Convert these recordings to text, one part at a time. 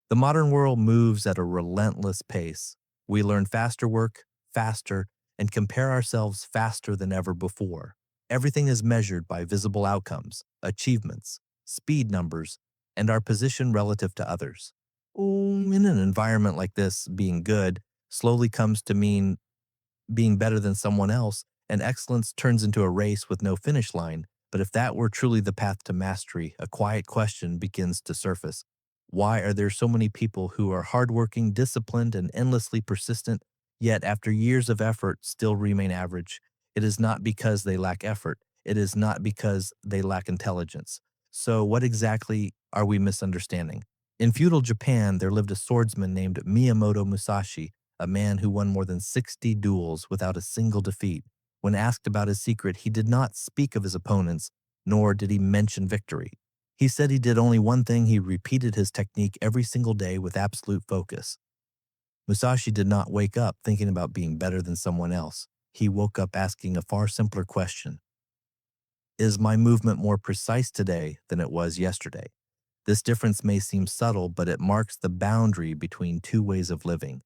The modern world moves at a relentless pace. We learn faster work, faster, and compare ourselves faster than ever before. Everything is measured by visible outcomes, achievements, speed numbers, and our position relative to others. In an environment like this, being good slowly comes to mean being better than someone else, and excellence turns into a race with no finish line. But if that were truly the path to mastery, a quiet question begins to surface. Why are there so many people who are hardworking, disciplined, and endlessly persistent, yet after years of effort still remain average? It is not because they lack effort. It is not because they lack intelligence. So what exactly are we misunderstanding? In feudal Japan, there lived a swordsman named Miyamoto Musashi, a man who won more than 60 duels without a single defeat. When asked about his secret, he did not speak of his opponents, nor did he mention victory. He said he did only one thing: he repeated his technique every single day with absolute focus. Musashi did not wake up thinking about being better than someone else. He woke up asking a far simpler question: is my movement more precise today than it was yesterday? This difference may seem subtle, but it marks the boundary between two ways of living.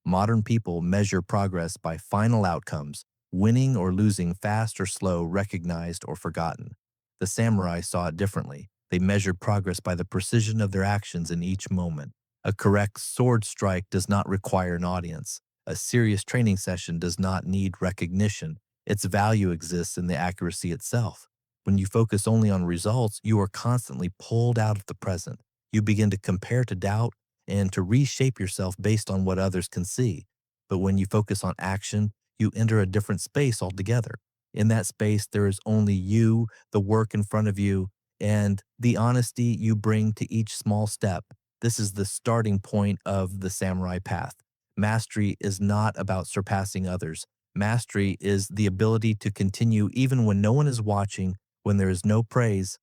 Modern people measure progress by final outcomes, winning or losing, fast or slow, recognized or forgotten. The samurai saw it differently. They measured progress by the precision of their actions in each moment. A correct sword strike does not require an audience. A serious training session does not need recognition. Its value exists in the accuracy itself. When you focus only on results, you are constantly pulled out of the present. You begin to compare, to doubt, and to reshape yourself based on what others can see. But when you focus on action, you enter a different space altogether. In that space, there is only you, the work in front of you, and the honesty you bring to each small step. This is the starting point of the samurai path. Mastery is not about surpassing others. Mastery is the ability to continue even when no one is watching, when there is no praise,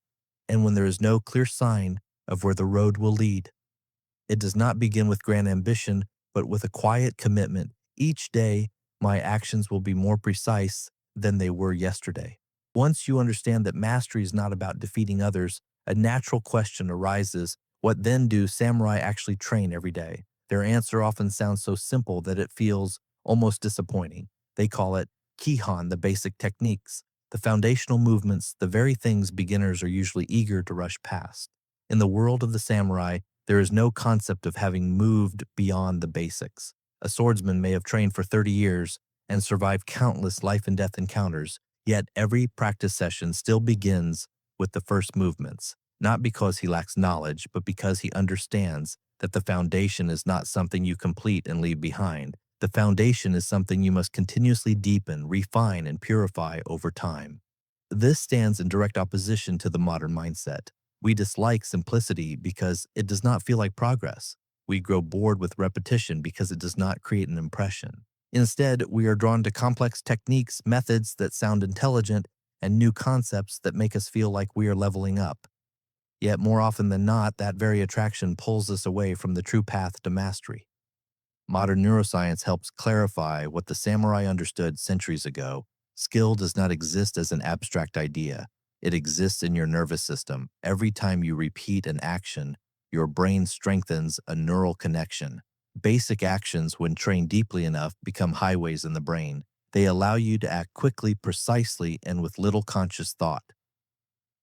and when there is no clear sign of where the road will lead. It does not begin with grand ambition, but with a quiet commitment. Each day, my actions will be more precise than they were yesterday. Once you understand that mastery is not about defeating others, a natural question arises: what then do samurai actually train every day? Their answer often sounds so simple that it feels almost disappointing. They call it Kihon, the basic techniques, the foundational movements, the very things beginners are usually eager to rush past. In the world of the samurai, there is no concept of having moved beyond the basics. A swordsman may have trained for 30 years and survived countless life and death encounters, yet every practice session still begins with the first movements, not because he lacks knowledge, but because he understands that the foundation is not something you complete and leave behind. The foundation is something you must continuously deepen, refine, and purify over time. This stands in direct opposition to the modern mindset. We dislike simplicity because it does not feel like progress. We grow bored with repetition because it does not create an impression. Instead, we are drawn to complex techniques, methods that sound intelligent, and new concepts that make us feel like we are leveling up. Yet more often than not, that very attraction pulls us away from the true path to mastery. Modern neuroscience helps clarify what the samurai understood centuries ago. Skill does not exist as an abstract idea. It exists in your nervous system. Every time you repeat an action, your brain strengthens a neural connection. Basic actions, when trained deeply enough, become highways in the brain. They allow you to act quickly, precisely, and with little conscious thought.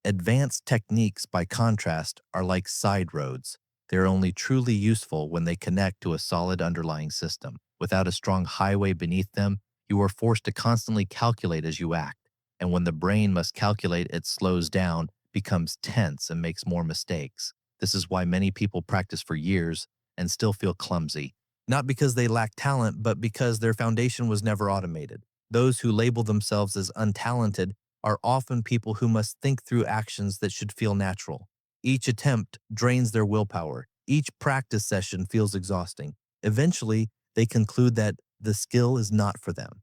Advanced techniques, by contrast, are like side roads. They're only truly useful when they connect to a solid underlying system. Without a strong highway beneath them, you are forced to constantly calculate as you act. And when the brain must calculate, it slows down, becomes tense, and makes more mistakes. This is why many people practice for years and still feel clumsy. Not because they lack talent, but because their foundation was never automated. Those who label themselves as untalented are often people who must think through actions that should feel natural. Each attempt drains their willpower. Each practice session feels exhausting. Eventually, they conclude that the skill is not for them.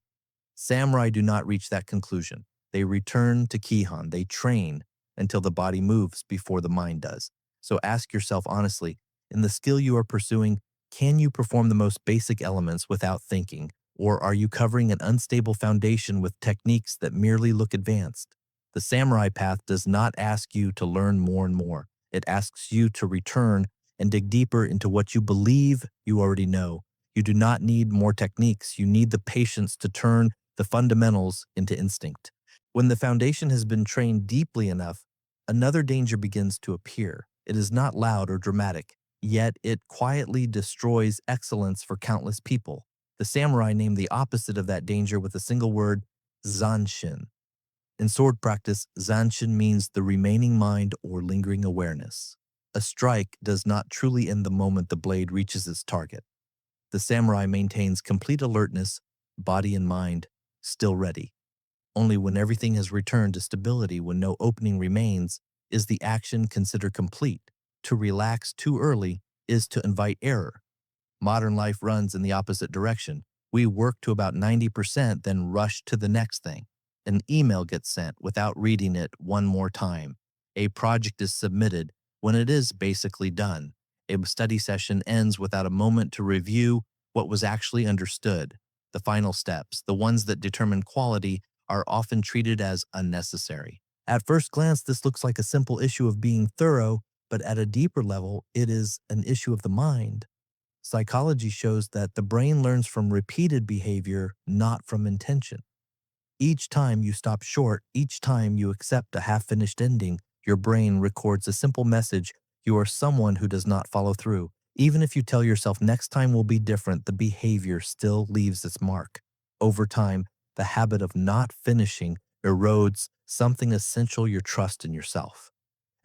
Samurai do not reach that conclusion. They return to Kihon. They train until the body moves before the mind does. So ask yourself honestly, in the skill you are pursuing, can you perform the most basic elements without thinking? Or are you covering an unstable foundation with techniques that merely look advanced? The samurai path does not ask you to learn more and more. It asks you to return and dig deeper into what you believe you already know. You do not need more techniques. You need the patience to turn the fundamentals into instinct. When the foundation has been trained deeply enough, another danger begins to appear. It is not loud or dramatic, yet it quietly destroys excellence for countless people. The samurai named the opposite of that danger with a single word, Zanshin. In sword practice, Zanshin means the remaining mind or lingering awareness. A strike does not truly end the moment the blade reaches its target. The samurai maintains complete alertness, body and mind, still ready. Only when everything has returned to stability, when no opening remains, is the action considered complete. To relax too early is to invite error. Modern life runs in the opposite direction. We work to about 90%, then rush to the next thing. An email gets sent without reading it one more time. A project is submitted when it is basically done. A study session ends without a moment to review what was actually understood. The final steps, the ones that determine quality, are often treated as unnecessary. At first glance, this looks like a simple issue of being thorough, but at a deeper level, it is an issue of the mind. Psychology shows that the brain learns from repeated behavior, not from intention. Each time you stop short, each time you accept a half-finished ending, your brain records a simple message: you are someone who does not follow through. Even if you tell yourself next time will be different, the behavior still leaves its mark. Over time, the habit of not finishing erodes something essential: your trust in yourself.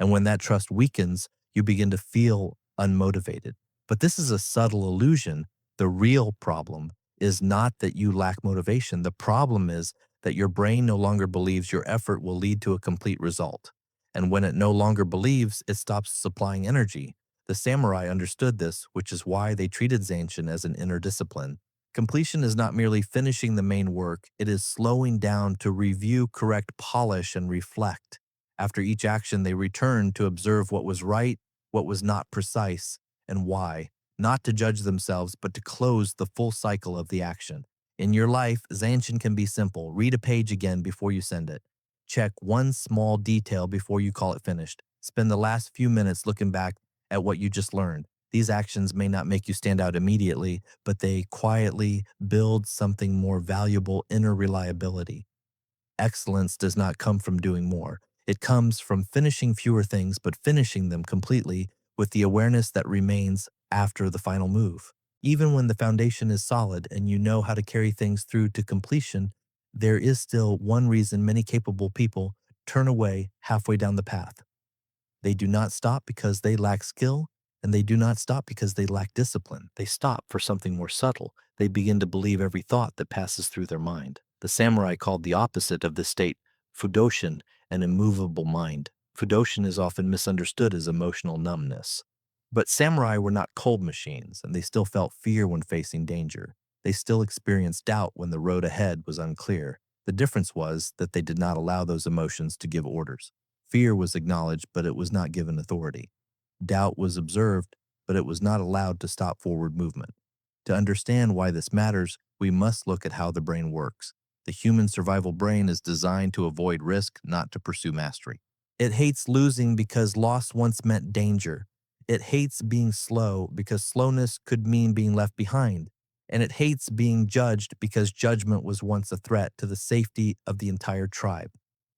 And when that trust weakens, you begin to feel unmotivated. But this is a subtle illusion. The real problem is not that you lack motivation. The problem is that your brain no longer believes your effort will lead to a complete result. And when it no longer believes, it stops supplying energy. The samurai understood this, which is why they treated Zanshin as an inner discipline. Completion is not merely finishing the main work, it is slowing down to review, correct, polish, and reflect. After each action, they returned to observe what was right, what was not precise, and why, not to judge themselves, but to close the full cycle of the action. In your life, Zanshin can be simple. Read a page again before you send it. Check one small detail before you call it finished. Spend the last few minutes looking back at what you just learned. These actions may not make you stand out immediately, but they quietly build something more valuable: inner reliability. Excellence does not come from doing more. It comes from finishing fewer things, but finishing them completely with the awareness that remains after the final move. Even when the foundation is solid and you know how to carry things through to completion, there is still one reason many capable people turn away halfway down the path. They do not stop because they lack skill, and they do not stop because they lack discipline. They stop for something more subtle. They begin to believe every thought that passes through their mind. The samurai called the opposite of this state Fudoshin, an immovable mind. Fudoshin is often misunderstood as emotional numbness. But samurai were not cold machines, and they still felt fear when facing danger. They still experienced doubt when the road ahead was unclear. The difference was that they did not allow those emotions to give orders. Fear was acknowledged, but it was not given authority. Doubt was observed, but it was not allowed to stop forward movement. To understand why this matters, we must look at how the brain works. The human survival brain is designed to avoid risk, not to pursue mastery. It hates losing because loss once meant danger. It hates being slow because slowness could mean being left behind. And it hates being judged because judgment was once a threat to the safety of the entire tribe.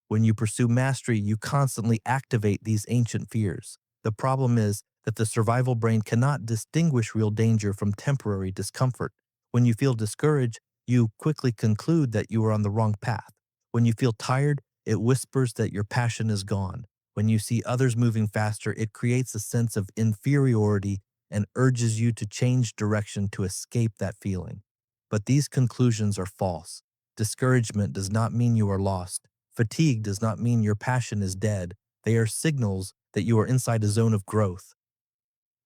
When you pursue mastery, you constantly activate these ancient fears. The problem is that the survival brain cannot distinguish real danger from temporary discomfort. When you feel discouraged, you quickly conclude that you are on the wrong path. When you feel tired, it whispers that your passion is gone. When you see others moving faster, it creates a sense of inferiority and urges you to change direction to escape that feeling. But these conclusions are false. Discouragement does not mean you are lost. Fatigue does not mean your passion is dead. They are signals that you are inside a zone of growth.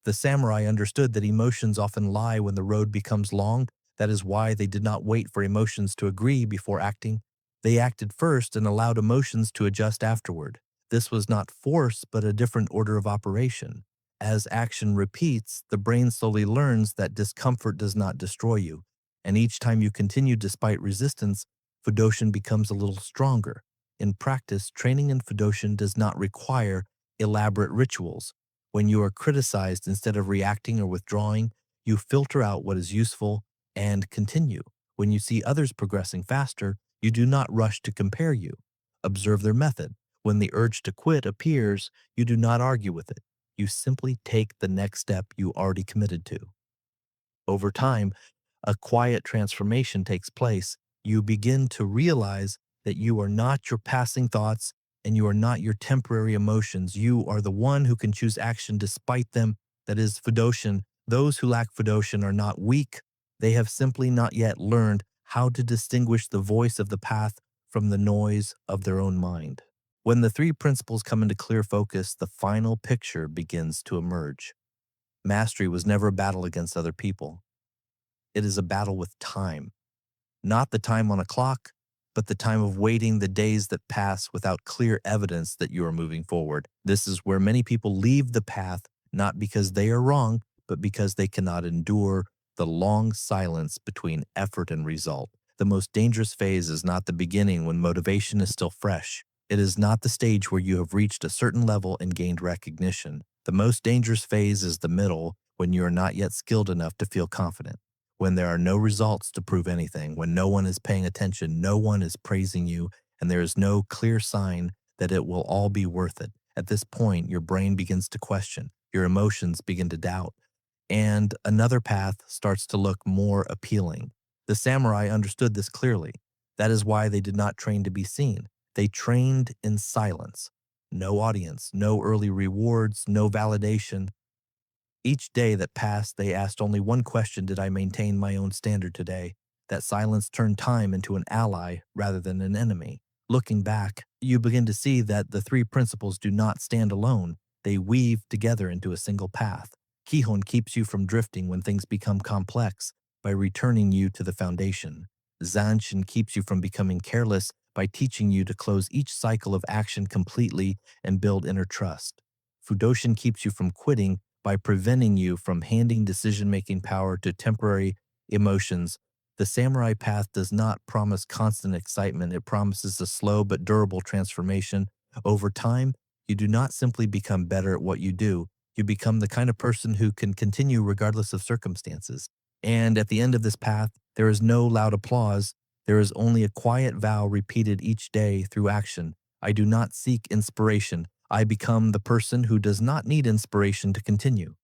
The samurai understood that emotions often lie when the road becomes long. That is why they did not wait for emotions to agree before acting. They acted first and allowed emotions to adjust afterward. This was not force, but a different order of operation. As action repeats, the brain slowly learns that discomfort does not destroy you. And each time you continue despite resistance, Fudoshin becomes a little stronger. In practice, training in Fudoshin does not require elaborate rituals. When you are criticized instead of reacting or withdrawing, you filter out what is useful and continue. When you see others progressing faster, you do not rush to compare you. Observe their method. When the urge to quit appears, you do not argue with it. You simply take the next step you already committed to. Over time, a quiet transformation takes place. You begin to realize that you are not your passing thoughts and you are not your temporary emotions. You are the one who can choose action despite them. That is Fudoshin. Those who lack Fudoshin are not weak. They have simply not yet learned how to distinguish the voice of the path from the noise of their own mind. When the three principles come into clear focus, the final picture begins to emerge. Mastery was never a battle against other people. It is a battle with time. Not the time on a clock, but the time of waiting, the days that pass without clear evidence that you are moving forward. This is where many people leave the path, not because they are wrong, but because they cannot endure the long silence between effort and result. The most dangerous phase is not the beginning when motivation is still fresh. It is not the stage where you have reached a certain level and gained recognition. The most dangerous phase is the middle, when you are not yet skilled enough to feel confident, when there are no results to prove anything, when no one is paying attention, no one is praising you, and there is no clear sign that it will all be worth it. At this point, your brain begins to question, your emotions begin to doubt, and another path starts to look more appealing. The samurai understood this clearly. That is why they did not train to be seen. They trained in silence. No audience, no early rewards, no validation. Each day that passed, they asked only one question: did I maintain my own standard today? That silence turned time into an ally rather than an enemy. Looking back, you begin to see that the three principles do not stand alone. They weave together into a single path. Kihon keeps you from drifting when things become complex by returning you to the foundation. Zanshin keeps you from becoming careless by teaching you to close each cycle of action completely and build inner trust. Fudoshin keeps you from quitting by preventing you from handing decision-making power to temporary emotions. The samurai path does not promise constant excitement. It promises a slow but durable transformation. Over time, you do not simply become better at what you do. You become the kind of person who can continue regardless of circumstances. And at the end of this path, there is no loud applause. There is only a quiet vow repeated each day through action. I do not seek inspiration. I become the person who does not need inspiration to continue.